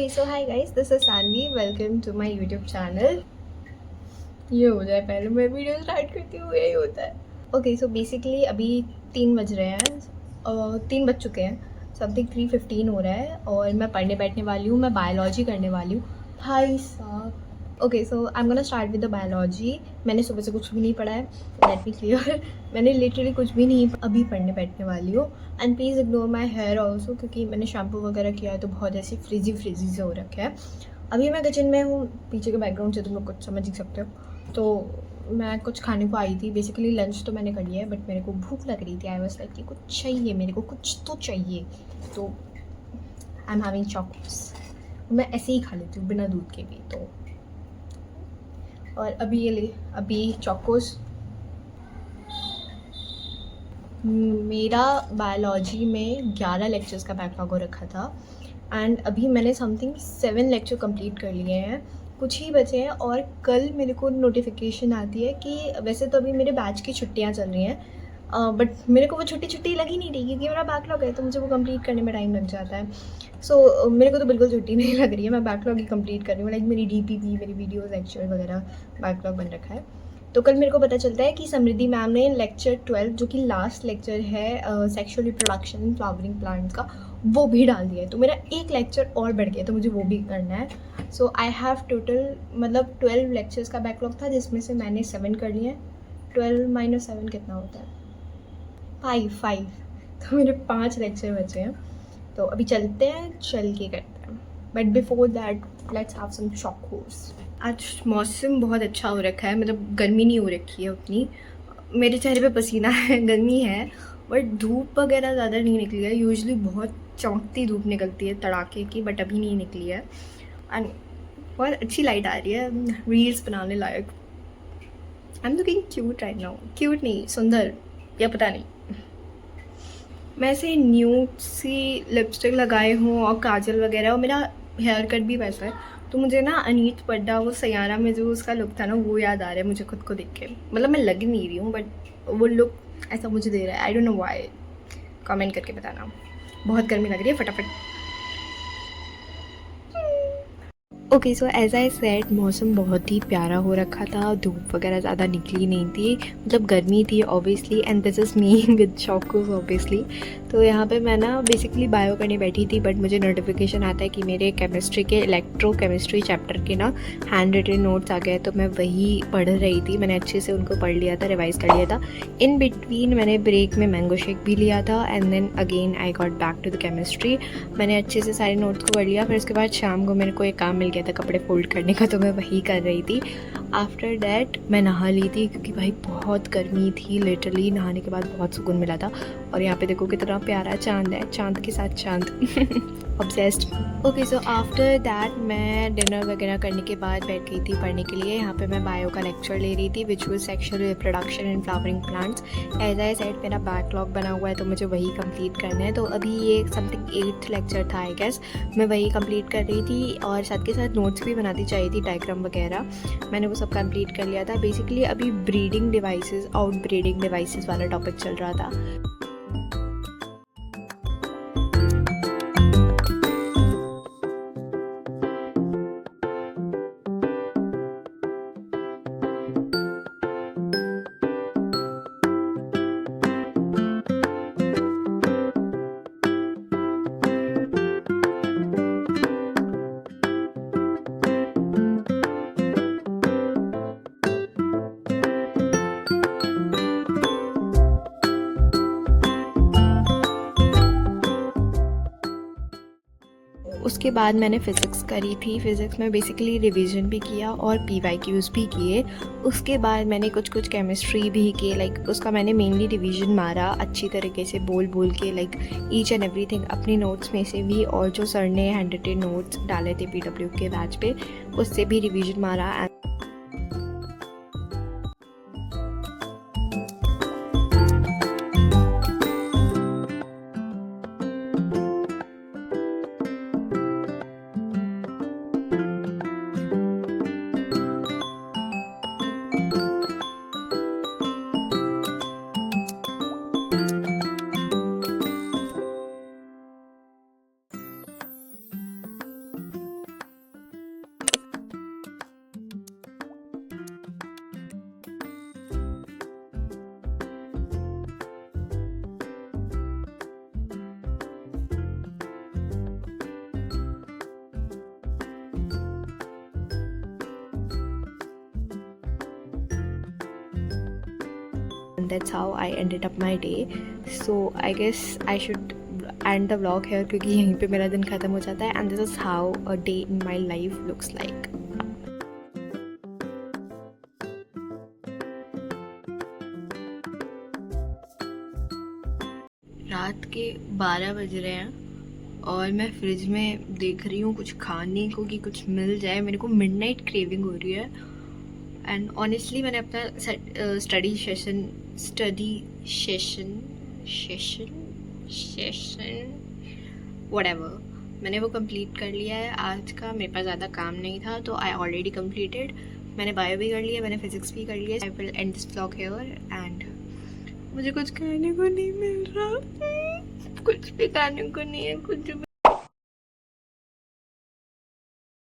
Okay so hi guys, this is Sanvi. Welcome to my YouTube channel. ये हो जाए पहले मैं वीडियो स्टार्ट करती हूँ, यही होता है। ओके सो बेसिकली अभी 3 बज रहे हैं और 3 बज चुके हैं, समथिंग 3:15 हो रहा है और मैं पढ़ने बैठने वाली हूँ। मैं बायोलॉजी करने वाली हूँ भाई साहब। Okay so I am gonna start with the biology. मैंने सुबह से कुछ भी नहीं पढ़ा है, लेट मी क्लियर। मैंने लिटरली कुछ भी नहीं, अभी पढ़ने बैठने वाली हूँ। And please ignore my hair also, क्योंकि मैंने शैम्पू वगैरह किया है तो बहुत ऐसी फ्रिजी फ्रिजी से हो रखा है। अभी मैं किचन में हूँ, पीछे के बैकग्राउंड से तुम लोग कुछ समझ ही सकते हो। तो मैं कुछ खाने को आई थी, बेसिकली लंच तो मैंने कर लिया है, बट मेरे को भूख लग रही थी। आई वाज लाइक कि कुछ चाहिए, मेरे को कुछ तो चाहिए। तो आई एम हैविंग चॉकोस। मैं ऐसे ही खा लेती हूँ बिना दूध के भी। तो और अभी ये ले, अभी चॉकोस। मेरा बायोलॉजी में 11 लेक्चर्स का बैकलॉग हो रखा था एंड अभी मैंने समथिंग 7 लेक्चर कंप्लीट कर लिए हैं, कुछ ही बचे हैं। और कल मेरे को नोटिफिकेशन आती है कि वैसे तो अभी मेरे बैच की छुट्टियां चल रही हैं, बट मेरे को वो छुट्टी लगी नहीं रही, क्योंकि मेरा बैकलॉग है तो मुझे वो कंप्लीट करने में टाइम लग जाता है। सो मेरे को तो बिल्कुल छुट्टी नहीं लग रही है, मैं बैकलॉग ही कंप्लीट कर रही हूँ। लाइक मेरी DPP, मेरी वीडियोज़, लेक्चर वगैरह बैकलॉग बन रखा है। तो कल मेरे को पता चलता है कि समृद्धि मैम ने लेक्चर 12, जो कि लास्ट लेक्चर है sexual reproduction in flowering plants का, वो भी डाल दिया है। तो मेरा एक लेक्चर और बढ़ गया, तो मुझे वो भी करना है। सो आई हैव टोटल मतलब 12 लेक्चर्स का बैकलॉग था, जिसमें से मैंने 7 कर लिए हैं। 12 माइनस 7 कितना होता है? 5। तो मेरे 5 लेक्चर बचे हैं। तो अभी चलते हैं, चल के करते हैं। But before that let's have some Chocos. आज मौसम बहुत अच्छा हो रखा है, मतलब गर्मी नहीं हो रखी है उतनी। मेरे चेहरे पे पसीना है, गर्मी है, बट धूप वगैरह ज़्यादा नहीं निकली है। यूजुअली बहुत चमकती धूप निकलती है तड़ाके की, बट अभी नहीं निकली है। एंड बहुत अच्छी लाइट आ रही है, रील्स बनाने लायक। I am looking cute right now. Cute नहीं, सुंदर, या पता नहीं। मैं ऐसे न्यूड सी लिपस्टिक लगाए हूँ और काजल वगैरह, और मेरा हेयर कट भी वैसा है। तो मुझे ना अनीत पड्डा, वो सयारा में जो उसका लुक था ना, वो याद आ रहा है मुझे खुद को देख के। मतलब मैं लग नहीं रही हूँ, बट वो लुक ऐसा मुझे दे रहा है। I don't know why, comment करके बताना। बहुत गर्मी लग रही है, फटाफट। Okay so as I said, मौसम बहुत ही प्यारा हो रखा था, धूप वगैरह ज़्यादा निकली नहीं थी, मतलब गर्मी थी obviously. And this is me with Chocos obviously. तो यहाँ पे मैं ना बेसिकली बायो करने बैठी थी, बट मुझे नोटिफिकेशन आता है कि मेरे केमिस्ट्री के इलेक्ट्रोकेमिस्ट्री चैप्टर के ना हैंड रिटन नोट्स आ गए। तो मैं वही पढ़ रही थी, मैंने अच्छे से उनको पढ़ लिया था, रिवाइज़ कर लिया था। इन बिटवीन मैंने ब्रेक में मैंगो शेक भी लिया था and then again I got back to the chemistry. मैंने अच्छे से सारे नोट्स को पढ़ लिया। फिर उसके बाद शाम को मेरे को एक काम मिल गया था कपड़े फोल्ड करने का, तो मैं वही कर रही थी। आफ्टर डैट मैं नहा ली थी, क्योंकि भाई बहुत गर्मी थी। लिटरली नहाने के बाद बहुत सुकून मिला था। और यहाँ पे देखो कितना प्यारा चांद है, चांद के साथ चांद। Obsessed. Okay so after that मैं डिनर वगैरह करने के बाद बैठ गई थी पढ़ने के लिए। यहाँ पे मैं बायो का लेक्चर ले रही थी, which was sexual reproduction in flowering plants. As I said, मेरा बैकलॉग बना हुआ है, तो मुझे वही कंप्लीट करना है। तो अभी ये समथिंग 8th लेक्चर था आई गेस, मैं वही कंप्लीट कर रही थी। और साथ के साथ नोट्स भी बनाती चाहिए थी, डायग्राम वगैरह, मैंने वो सब कंप्लीट कर लिया था। बेसिकली अभी breeding devices, out breeding devices वाला टॉपिक चल रहा था। उसके बाद मैंने फ़िज़िक्स करी थी। फ़िज़िक्स में बेसिकली रिवीजन भी किया और PYQs भी किए। उसके बाद मैंने कुछ केमिस्ट्री भी की, लाइक उसका मैंने मेनली रिवीजन मारा अच्छी तरीके से, बोल के, लाइक ईच एंड एवरीथिंग अपने नोट्स में से भी, और जो सर ने हैंड रिटन नोट्स डाले थे PW के बैच पे, उससे भी रिवीजन मारा। That's how I ended up my day. So I guess I should end the vlog here, क्योंकि यहीं पे मेरा दिन ख़त्म हो जाता है. And this is how a day in my life looks like. रात के 12 बज रहे हैं और मैं फ्रिज में देख रही हूँ कुछ खाने को कि कुछ मिल जाए. मेरे को मिडनाइट क्रेविंग हो रही है. एंड ऑनेस्टली मैंने अपना स्टडी सेशन व्हाटएवर मैंने वो कंप्लीट कर लिया है आज का. मेरे पास ज़्यादा काम नहीं था तो आई ऑलरेडी कंप्लीटेड. मैंने बायो भी कर लिया, मैंने फिजिक्स भी कर लिया. I will and this vlog here. And मुझे कुछ खाने को नहीं मिल रहा, कुछ भी खाने को नहीं है, कुछ भी.